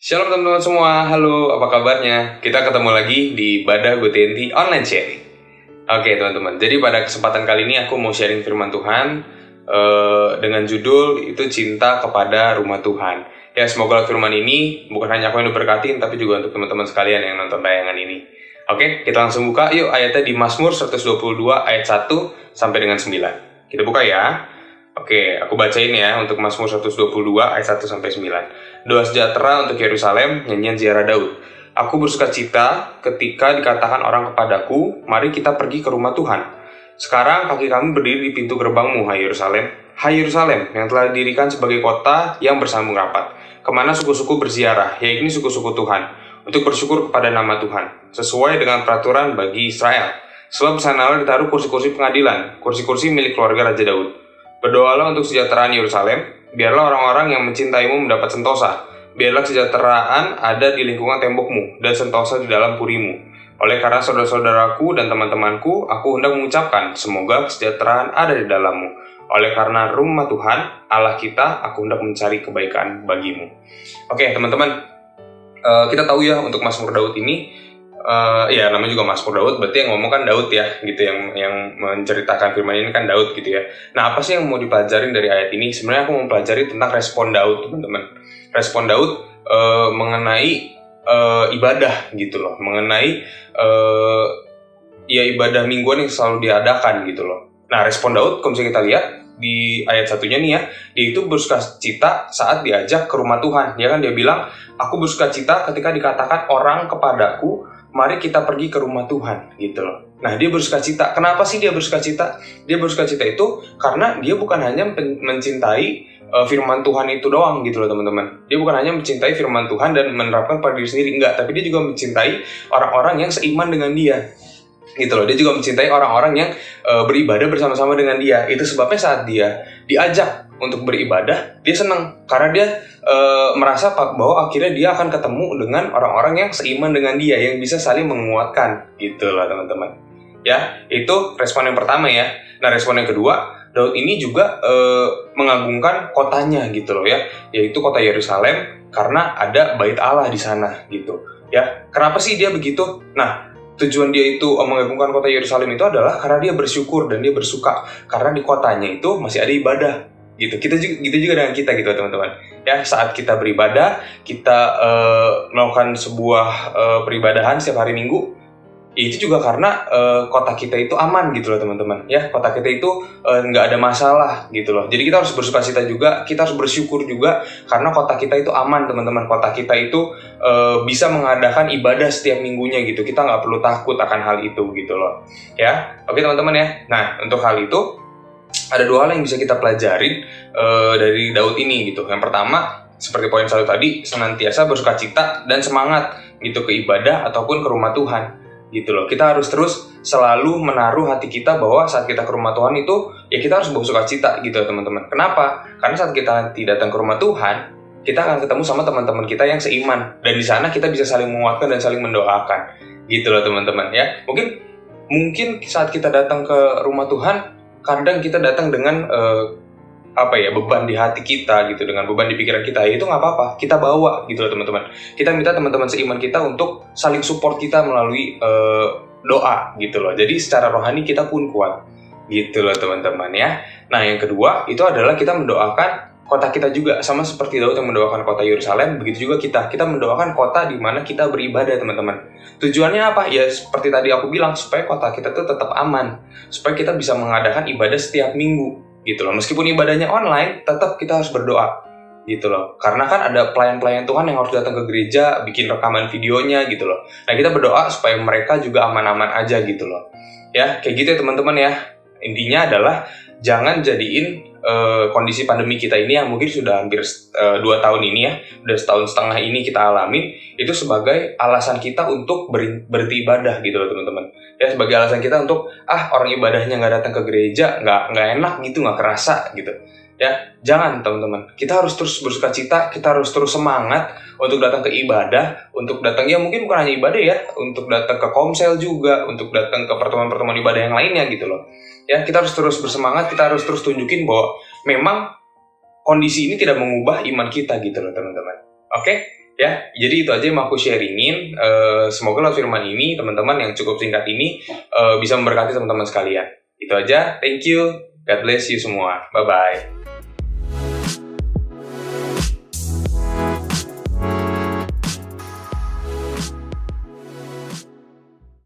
Shalom teman-teman semua, halo, apa kabarnya? Kita ketemu lagi di Badah GoTNT Online Sharing. Oke teman-teman, jadi pada kesempatan kali ini aku mau sharing firman Tuhan dengan judul itu cinta kepada rumah Tuhan. Ya, semoga firman ini bukan hanya aku yang diberkatin, tapi juga untuk teman-teman sekalian yang nonton tayangan ini. Oke, kita langsung buka yuk ayatnya di Mazmur 122 ayat 1 sampai dengan 9. Kita buka ya. Oke, aku bacain ya untuk Mazmur 122 ayat 1 sampai 9. Doa sejahtera untuk Yerusalem, nyanyian ziarah Daud. Aku bersuka cita ketika dikatakan orang kepadaku, mari kita pergi ke rumah Tuhan. Sekarang kaki kami berdiri di pintu gerbangmu, hai Yerusalem. Hai Yerusalem, yang telah didirikan sebagai kota yang bersambung rapat. Kemana suku-suku berziarah, yaitu suku-suku Tuhan, untuk bersyukur kepada nama Tuhan, sesuai dengan peraturan bagi Israel. Sebab sanalah ditaruh kursi-kursi pengadilan, kursi-kursi milik keluarga Raja Daud. Berdoalah untuk kesejahteraan Yerusalem, biarlah orang-orang yang mencintaimu mendapat sentosa. Biarlah kesejahteraan ada di lingkungan tembokmu, dan sentosa di dalam purimu. Oleh karena saudara-saudaraku dan teman-temanku, aku hendak mengucapkan, semoga kesejahteraan ada di dalammu. Oleh karena rumah Tuhan, Allah kita, aku hendak mencari kebaikan bagimu. Oke teman-teman, kita tahu ya untuk Mazmur Daud ini, ya namanya juga Mazmur Daud, berarti yang ngomong kan Daud ya, gitu, yang menceritakan firman ini kan Daud gitu ya. Nah, apa sih yang mau dipelajarin dari ayat ini? Sebenarnya aku mau pelajari tentang respon Daud, teman-teman. Respon Daud mengenai ibadah gitu loh, mengenai ya ibadah mingguan yang selalu diadakan gitu loh. Nah, respon Daud kalau misalnya kita lihat di ayat satunya nih ya, dia itu bersuka cita saat diajak ke rumah Tuhan. Ya kan, dia bilang, aku bersuka cita ketika dikatakan orang kepadaku, mari kita pergi ke rumah Tuhan, gitu loh. Nah, dia bersuka cita. Kenapa sih dia bersuka cita? Dia bersuka cita itu karena dia bukan hanya mencintai firman Tuhan itu doang, gitu loh teman-teman. Dia bukan hanya mencintai firman Tuhan dan menerapkan pada diri sendiri, enggak. Tapi dia juga mencintai orang-orang yang seiman dengan dia, gitu loh. Dia juga mencintai orang-orang yang beribadah bersama-sama dengan dia. Itu sebabnya saat dia diajak untuk beribadah, dia senang karena dia merasa bahwa akhirnya dia akan ketemu dengan orang-orang yang seiman dengan dia, yang bisa saling menguatkan, gitu loh teman-teman. Ya, itu respon yang pertama ya. Nah, respon yang kedua, Daud ini juga mengagungkan kotanya, gitu loh ya, yaitu kota Yerusalem, karena ada bait Allah di sana, gitu. Ya, kenapa sih dia begitu? Nah, tujuan dia itu mengagungkan kota Yerusalem itu adalah karena dia bersyukur dan dia bersuka karena di kotanya itu masih ada ibadah, gitu. Kita juga dengan kita, gitu teman-teman. Ya, saat kita beribadah, kita melakukan sebuah peribadahan setiap hari Minggu, itu juga karena kota kita itu aman, gitu loh teman-teman. Ya, kota kita itu nggak ada masalah, gitu loh. Jadi kita harus bersukacita juga, kita harus bersyukur juga karena kota kita itu aman, teman-teman. Kota kita itu bisa mengadakan ibadah setiap minggunya, gitu. Kita nggak perlu takut akan hal itu, gitu loh. Ya, oke teman-teman ya. Nah, untuk hal itu ada dua hal yang bisa kita pelajarin dari Daud ini, gitu. Yang pertama, seperti poin satu tadi, senantiasa bersukacita dan semangat gitu ke ibadah ataupun ke rumah Tuhan, gitu loh. Kita harus terus selalu menaruh hati kita bahwa saat kita ke rumah Tuhan itu ya kita harus bersukacita, gitu teman-teman. Kenapa? Karena saat kita nanti datang ke rumah Tuhan, kita akan ketemu sama teman-teman kita yang seiman, dan di sana kita bisa saling menguatkan dan saling mendoakan, gitu loh teman-teman ya. Mungkin saat kita datang ke rumah Tuhan, kadang kita datang dengan beban di hati kita, gitu, dengan beban di pikiran kita. Ya itu nggak apa-apa, kita bawa, gitu loh teman-teman. Kita minta teman-teman seiman kita untuk saling support kita melalui doa, gitu loh. Jadi secara rohani kita pun kuat, gitu loh teman-teman ya. Nah, yang kedua itu adalah kita mendoakan kota kita juga, sama seperti Daud yang mendoakan kota Yerusalem. Begitu juga kita mendoakan kota di mana kita beribadah, teman-teman. Tujuannya apa? Ya seperti tadi aku bilang, supaya kota kita tuh tetap aman, supaya kita bisa mengadakan ibadah setiap minggu, gitu loh. Meskipun ibadahnya online, tetap kita harus berdoa, gitu loh. Karena kan ada pelayan-pelayan Tuhan yang harus datang ke gereja, bikin rekaman videonya, gitu loh. Nah, kita berdoa supaya mereka juga aman-aman aja, gitu loh. Ya, kayak gitu ya teman-teman ya. Intinya adalah jangan jadiin kondisi pandemi kita ini yang mungkin sudah hampir 2 tahun ini ya, udah setahun setengah ini kita alamin, itu sebagai alasan kita untuk berhenti ibadah, gitu loh teman-teman. Ya, sebagai alasan kita untuk orang ibadahnya nggak datang ke gereja, nggak enak gitu, nggak kerasa gitu. Ya, jangan teman-teman. Kita harus terus bersukacita, kita harus terus semangat untuk datang ke ibadah, untuk datang ya mungkin bukan hanya ibadah ya, untuk datang ke komsel juga, untuk datang ke pertemuan-pertemuan ibadah yang lainnya, gitu loh. Ya, kita harus terus bersemangat, kita harus terus tunjukin bahwa memang kondisi ini tidak mengubah iman kita, gitu loh teman-teman. Oke? Ya, jadi itu aja yang mau aku sharingin. Semoga lewat firman ini, teman-teman yang cukup singkat ini bisa memberkati teman-teman sekalian. Itu aja, thank you, God bless you semua, bye-bye.